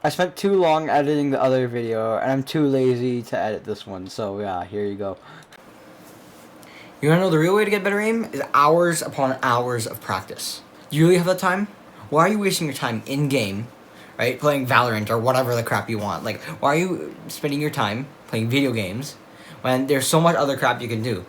I spent too long editing the other video, and I'm too lazy to edit this one. So yeah, here you go. You wanna know the real way to get better aim? Is hours upon hours of practice. Do you really have that time? Why are you wasting your time in-game, right, playing Valorant or whatever the crap you want? Like, why are you spending your time playing video games when there's so much other crap you can do?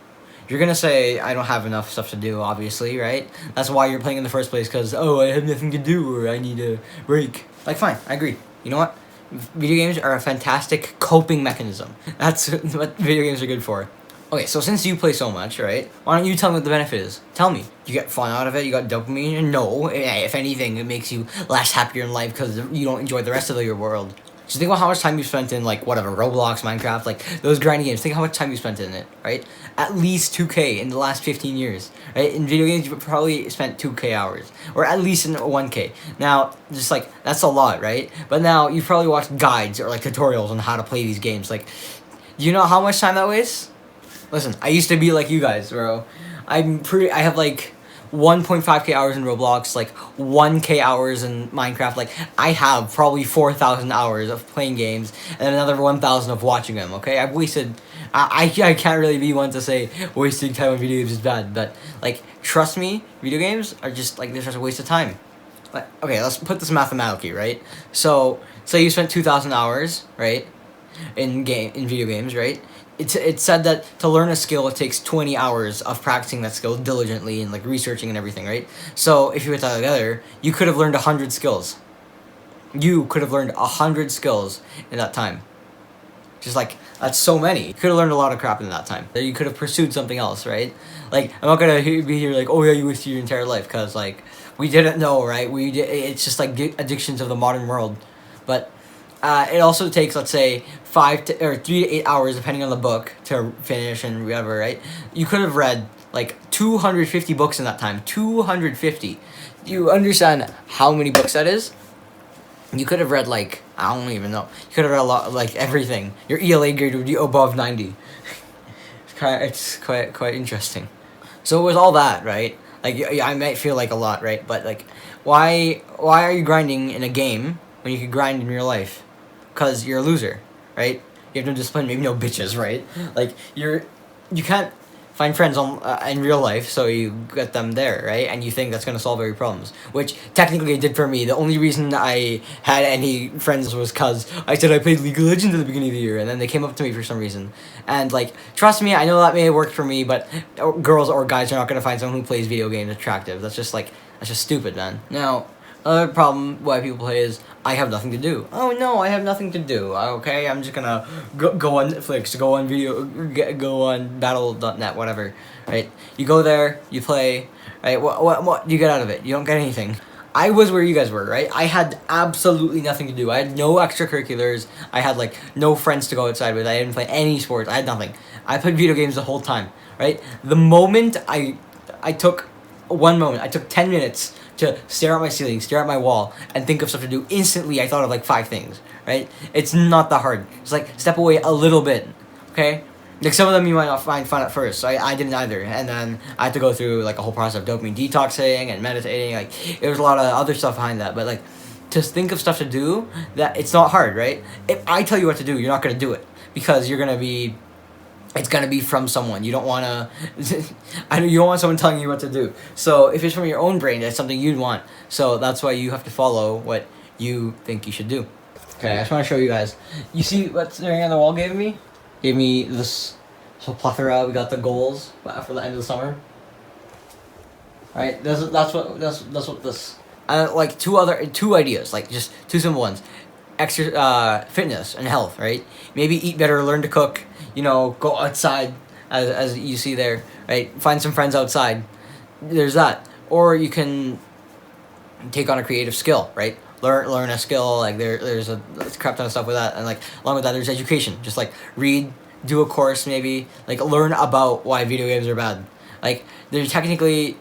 You're gonna say, I don't have enough stuff to do, obviously, right? That's why you're playing in the first place, because, oh, I have nothing to do, or I need a break. Like, fine, I agree. You know what? Video games are a fantastic coping mechanism. That's what video games are good for. Okay, so since you play so much, right, why don't you tell me what the benefit is? Tell me. You get fun out of it? You got dopamine? No. If anything, it makes you less happier in life because you don't enjoy the rest of your world. Just think about how much time you spent in, like, whatever, Roblox, Minecraft, like, those grinding games. Think how much time you spent in it, right? At least 2K in the last 15 years, right? In video games, you've probably spent 2K hours. Or at least in 1K. Now, just, like, that's a lot, right? But now, you've probably watched guides or, like, tutorials on how to play these games. Like, do you know how much time that wastes? Listen, I used to be like you guys, bro. I have like 1.5k hours in Roblox, like 1k hours in Minecraft. Like, I have probably 4,000 hours of playing games and another 1,000 of watching them. Okay, I've wasted. I can't really be one to say wasting time on video games is bad, but like, trust me, video games are just like, they're just a waste of time. Like, okay, let's put this mathematically, right? So say you spent 2,000 hours, right, in video games, right? It's said that to learn a skill, it takes 20 hours of practicing that skill diligently and like researching and everything, right? So if you put that together, you could have learned 100 skills. You could have learned 100 skills in that time. Just like, that's so many. You could have learned a lot of crap in that time. You could have pursued something else, right? Like, I'm not gonna be here like, oh yeah, you wasted your entire life, because like, we didn't know, right? It's just like addictions of the modern world. But it also takes, let's say, 3 to 8 hours, depending on the book, to finish and whatever, right? You could have read like 250 books in that time. 250. Do you understand how many books that is? You could have read like, I don't even know. You could have read a lot, like everything. Your ELA grade would be above 90. It's quite interesting. So with all that, right? Like, I might feel like a lot, right? But like, why are you grinding in a game when you could grind in real life? Because you're a loser, right? You have no discipline, maybe no bitches, right? Like, you can't find friends in real life, so you get them there, right? And you think that's gonna solve all your problems, which technically it did for me. The only reason I had any friends was because I said I played League of Legends at the beginning of the year, and then they came up to me for some reason. And like, trust me, I know that may have worked for me, but girls or guys are not gonna find someone who plays video games attractive. That's just stupid, man. Now, another problem why people play is, I have nothing to do. Oh no, I have nothing to do. Okay, I'm just gonna go on Netflix, go on Battle.net, whatever. Right? You go there, you play. Right? What do you get out of it? You don't get anything. I was where you guys were, right? I had absolutely nothing to do. I had no extracurriculars. I had like no friends to go outside with. I didn't play any sports. I had nothing. I played video games the whole time. Right? The moment I took 10 minutes to stare at my ceiling, stare at my wall, and think of stuff to do. Instantly, I thought of like 5 things, right? It's not that hard. Just like, step away a little bit, okay? Like, some of them you might not find fun at first, so I didn't either. And then I had to go through like a whole process of dopamine detoxing and meditating. Like, there was a lot of other stuff behind that, but like, to think of stuff to do, that it's not hard, right? If I tell you what to do, you're not gonna do it, because it's gonna be from someone. You don't wanna you don't want someone telling you what to do. So if it's from your own brain, that's something you'd want. So that's why you have to follow what you think you should do. Okay, I just wanna show you guys. You see what staring on the wall gave me? Gave me this plethora. We got the goals for the end of the summer. Alright, that's what this like two ideas, like just 2 simple ones. Fitness and health, right? Maybe eat better, learn to cook, go outside, as you see there, right? Find some friends outside. There's that. Or you can take on a creative skill, right? Learn a skill, like there's a crap ton of stuff with that. And like, along with that, there's education. Just like, read, do a course maybe, like learn about why video games are bad. Like, they're technically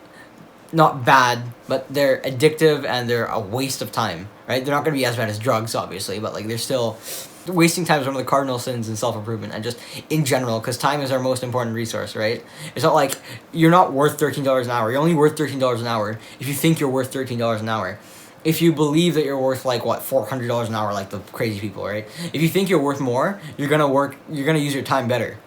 not bad, but they're addictive and they're a waste of time, right? They're not going to be as bad as drugs, obviously, but like, they're still, wasting time is one of the cardinal sins in self-improvement, and just in general, because time is our most important resource, right? It's not like you're not worth $13 an hour. You're only worth $13 an hour if you think you're worth $13 an hour. if you believe that you're worth like what $400 an hour, like the crazy people, right? If you think you're worth more, you're gonna use your time better.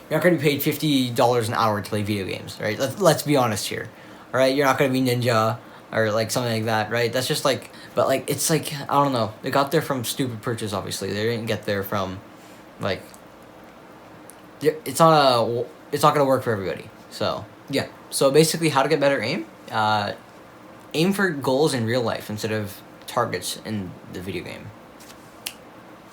You're not gonna be paid $50 an hour to play video games, right? Let's be honest here, all right? You're not gonna be Ninja or like something like that, right? That's just like, but like it's like I don't know. They got there from stupid purchase, obviously. They didn't get there from, like, it's not gonna work for everybody. So yeah. So basically, how to get better aim? Aim for goals in real life instead of targets in the video game.